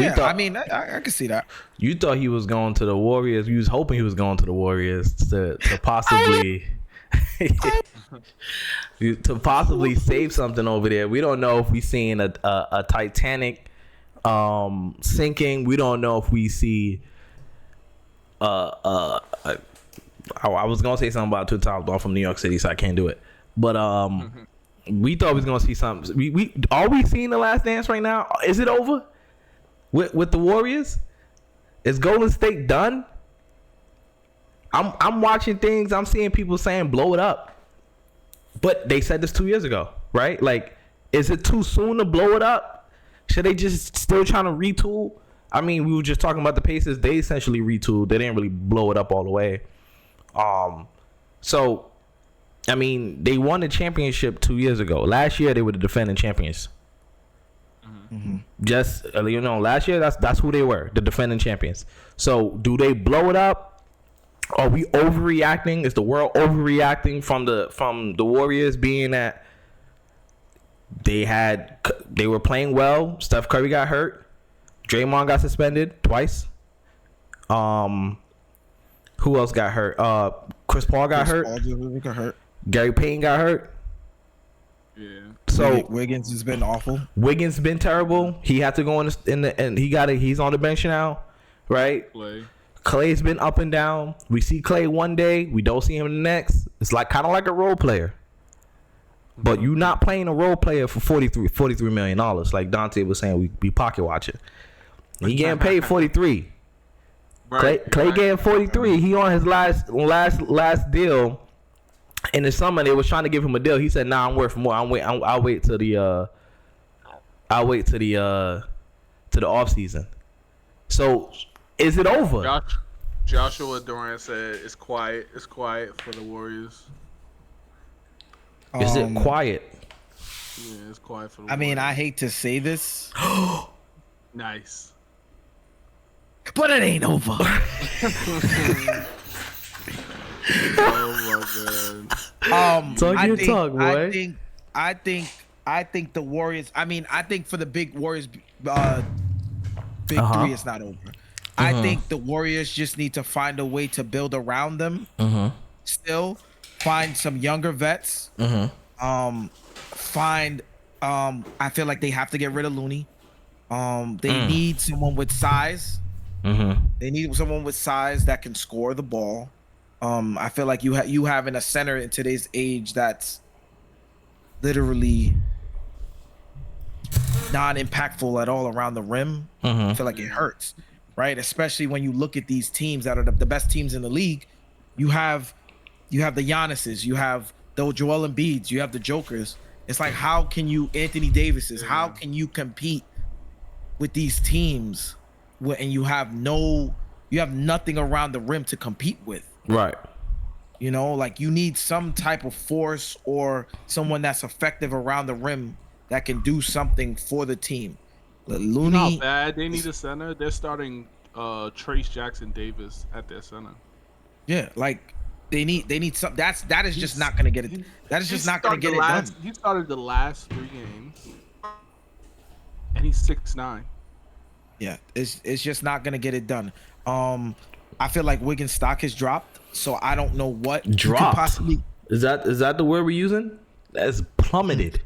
Yeah, I mean, I can see that. You thought he was going to the Warriors. You was hoping he was going to the Warriors to possibly to possibly save something over there. We don't know if we seen a Titanic sinking. We don't know if we see I was gonna say something about two times, but I'm from New York City, so I can't do it. But we thought we was gonna see something. We are we seeing the Last Dance right now? Is it over with the Warriors? Is Golden State done? I'm watching things. I'm seeing people saying blow it up, but they said this 2 years ago, right? Like, is it too soon to blow it up? Should they just still trying to retool? I mean, we were just talking about the Pacers. They essentially retooled. They didn't really blow it up all the way. So, I mean, they won the championship 2 years ago. Last year, they were the defending champions. Mm-hmm. Just, last year, that's who they were, the defending champions. So, do they blow it up? Are we overreacting? Is the world overreacting from the Warriors being that they were playing well? Steph Curry got hurt. Draymond got suspended twice. Who else got hurt? Chris Paul got hurt. Gary Payton got hurt. Yeah. So Wiggins has been awful. Wiggins been terrible. He had to go in the and he's on the bench now, right? Clay's been up and down. We see Clay one day, we don't see him the next. It's like kind of like a role player. But you're not playing a role player for $43 million. Like Dante was saying, we be pocket watching. He getting paid 43. Right, Clay getting 43. He on his last deal. In the summer, they was trying to give him a deal. He said, "Nah, I'm worth more. I'll wait till the off season." So, is it over? Joshua Durant said it's quiet. It's quiet for the Warriors. Is it quiet? Yeah, it's quiet for the I Warriors. mean, I hate to say this. Nice. But it ain't over. Oh my god. Talk your talk, boy. I think the Warriors. I mean, I think for the big Warriors, big three, it's not over. I think the Warriors just need to find a way to build around them. Still, find some younger vets. Find. I feel like they have to get rid of Looney. They need someone with size. They need someone with size that can score the ball. I feel like you having a center in today's age that's literally non-impactful at all around the rim. I feel like it hurts, right? Especially when you look at these teams that are the best teams in the league. You have the Giannis's, you have the Joel Embiid's, you have the Jokers. It's like, how can you, Anthony Davis's, how can you compete with these teams and you have nothing around the rim to compete with? Right. Like, you need some type of force or someone that's effective around the rim that can do something for the team. Looney, not bad. They need a center. They're starting Trace Jackson Davis at their center. Yeah, like they need some. That is just not gonna get it. That is just not gonna get it done. He started the last 3 games, and he's 6'9". Yeah, it's just not gonna get it done. I feel like Wiggins' stock has dropped, so I don't know what dropped. Possibly Is that the word we're using? That's plummeted.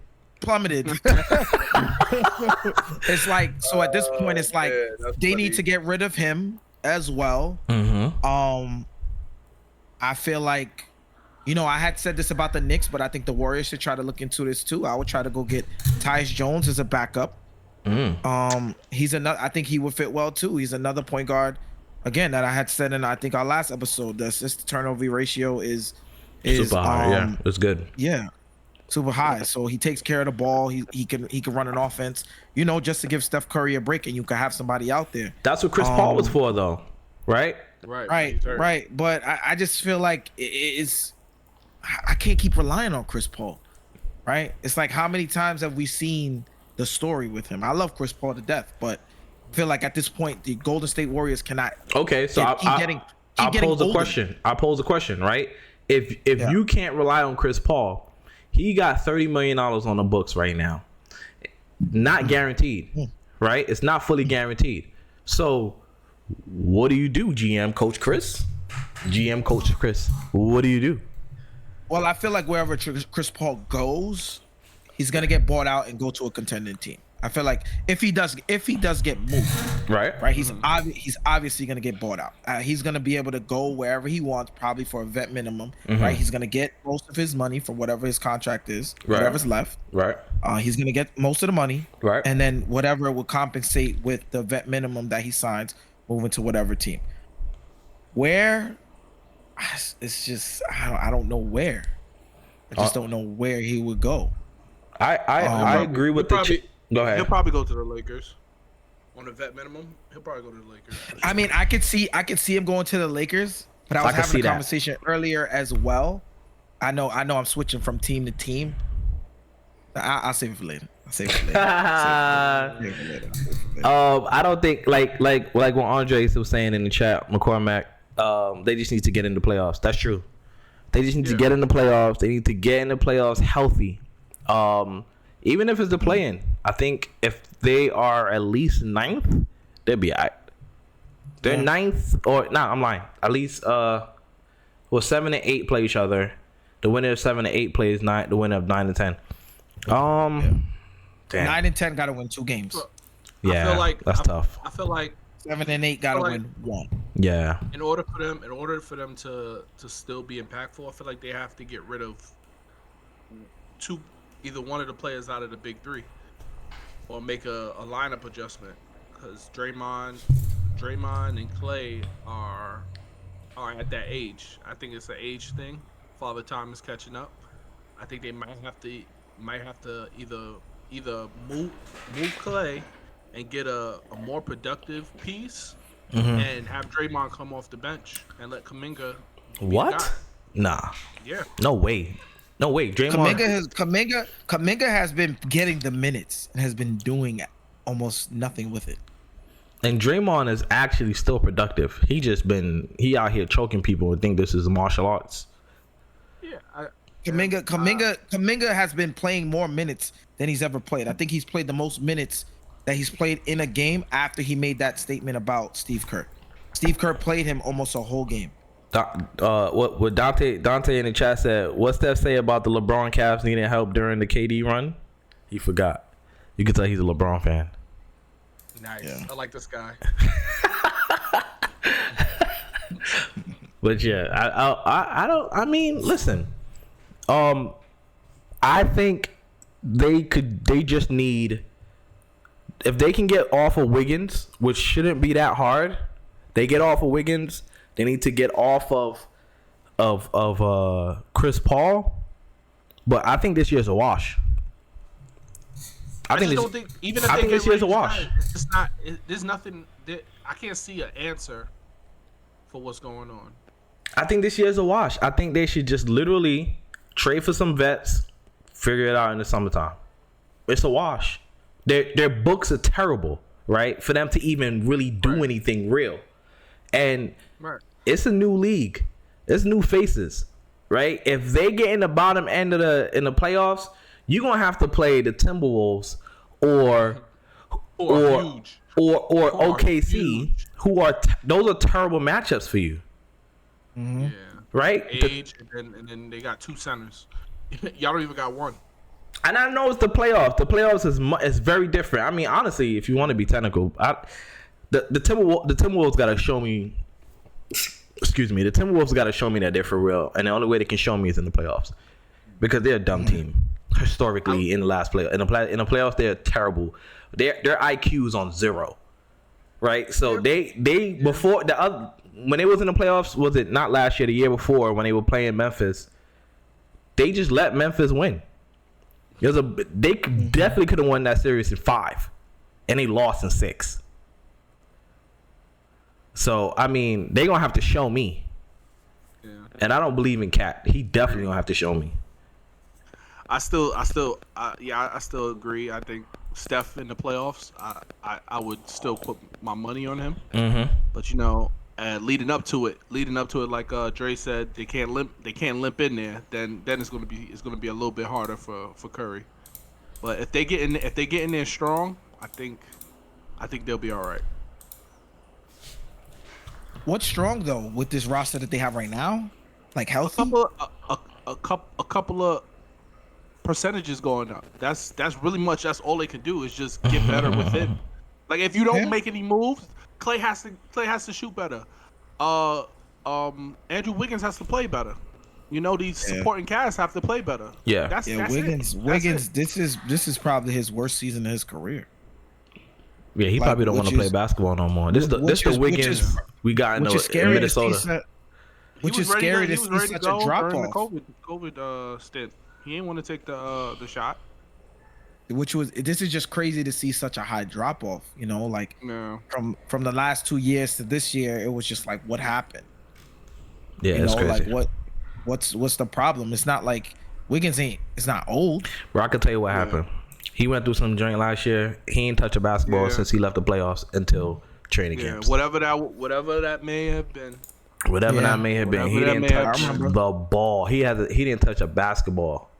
It's like, so at this point, it's like they need to get rid of him as well. I feel like, I had said this about the Knicks, but I think the Warriors should try to look into this too. I would try to go get Tyus Jones as a backup. He's another. I think he would fit well too. He's another point guard. Again, that I had said in, I think, our last episode, the assist to turnover ratio is super high. Yeah, it's good. Yeah, super high. So he takes care of the ball. He can run an offense. Just to give Steph Curry a break, and you can have somebody out there. That's what Chris Paul was for, though, right? Right. But I just feel like I can't keep relying on Chris Paul, right? It's like, how many times have we seen the story with him? I love Chris Paul to death, but I feel like at this point the Golden State Warriors cannot. Okay, so I'll pose a question. I'll pose a question, right? If you can't rely on Chris Paul, he got $30 million on the books right now, not guaranteed, right? It's not fully guaranteed. So what do you do, GM Coach Chris? GM Coach Chris, what do you do? Well, I feel like wherever Chris Paul goes, he's gonna get bought out and go to a contending team. I feel like if he does get moved, right, he's obviously gonna get bought out. He's gonna be able to go wherever he wants, probably for a vet minimum, right? He's gonna get most of his money for whatever his contract is, whatever's left, right? He's gonna get most of the money, right? And then whatever will compensate with the vet minimum that he signs, moving to whatever team. Where? It's just I don't know where. I just don't know where he would go. I agree with the. Go ahead. He'll probably go to the Lakers on a vet minimum. He'll probably go to the Lakers. Sure. I mean, I could see him going to the Lakers, but I was having a conversation earlier as well. I know I'm switching from team to team. I'll save it for later. I don't think like what Andre was saying in the chat, McCormack. They just need to get in the playoffs. That's true. They just need to get in the playoffs. They need to get in the playoffs healthy. Even if it's the play-in, I think if they are at least 9th, they'll be all right. They're 9th or I'm lying. At least 7 and 8 play each other. The winner of 7 and 8 plays 9. The winner of 9 and 10. Damn. 9 and 10 got to win 2 games. Yeah, I feel like that's tough. I feel like 7 and 8 got to win 1. Yeah. In order for them to still be impactful, I feel like they have to get rid of either one of the players out of the big 3, or make a lineup adjustment, because Draymond and Clay are at that age. I think it's an age thing. Father Time is catching up. I think they might have to either move Clay and get a more productive piece, and have Draymond come off the bench and let Kuminga. What? Nah. Yeah. No way. Draymond. Kuminga has been getting the minutes and has been doing almost nothing with it. And Draymond is actually still productive. He out here choking people and think this is martial arts. Yeah. Kuminga has been playing more minutes than he's ever played. I think he's played the most minutes that he's played in a game after he made that statement about Steve Kerr. Steve Kerr played him almost a whole game. What Dante in the chat said, what's Steph say about the LeBron Cavs needing help during the KD run? He forgot. You can tell he's a LeBron fan. Nice. Yeah. I like this guy. But yeah, I mean, listen. I think they just need, if they can get off of Wiggins, which shouldn't be that hard, they get off of Wiggins. They need to get off of Chris Paul, but I think this year's a wash. I think this year's a wash. It's not. There's nothing. I can't see an answer for what's going on. I think this year's a wash. I think they should just literally trade for some vets, figure it out in the summertime. It's a wash. Their books are terrible, right? For them to even really do anything real. And it's a new league. It's new faces, right? If they get in the bottom end of in the playoffs, you're gonna have to play the Timberwolves or OKC, huge. Who are those are terrible matchups for you. Mm-hmm. Yeah. Right? Age, and then they got 2 centers. Y'all don't even got 1. And I know it's the playoffs. The playoffs is very different. I mean, honestly, if you want to be technical, the Timberwolves got to show me. Excuse me. The Timberwolves got to show me that they're for real, and the only way they can show me is in the playoffs, because they're a dumb team historically. In the last play in the playoffs, they're terrible. Their IQ is on 0, right? So they before the other, when they was in the playoffs, was it not last year, the year before, when they were playing Memphis, they just let Memphis win. They definitely could have won that series in 5, and they lost in 6. So I mean, they gonna have to show me. Yeah. And I don't believe in Cat. He definitely gonna have to show me. I still agree. I think Steph in the playoffs, I would still put my money on him. Mm-hmm. But leading up to it, like Dre said, they can't limp in there. Then it's gonna be a little bit harder for Curry. But if they get in there strong, I think I think they'll be all right. What's strong though with this roster that they have right now? Like healthy? A couple of percentages going up. That's really much. That's all they can do is just get better within. Like if you don't make any moves, Clay has to shoot better. Andrew Wiggins has to play better. You know, these supporting cast have to play better. Yeah. That's Wiggins. it. Wiggins. This is probably his worst season of his career. Yeah, he probably don't want to play basketball no more. This the Wiggins we got in Minnesota. Which is scary to see such a drop off. The COVID stint. He didn't want to take the shot. This is just crazy to see such a high drop off. You know, like from the last 2 years to this year, it was just like, what happened? Yeah, it's crazy. Like what's the problem? It's not like Wiggins it's not old. Bro, I can tell you what happened. He went through some joint last year. He ain't touched a basketball since he left the playoffs until training camps. Whatever that may have been. Whatever that may have been. He didn't touch the ball. He didn't touch a basketball.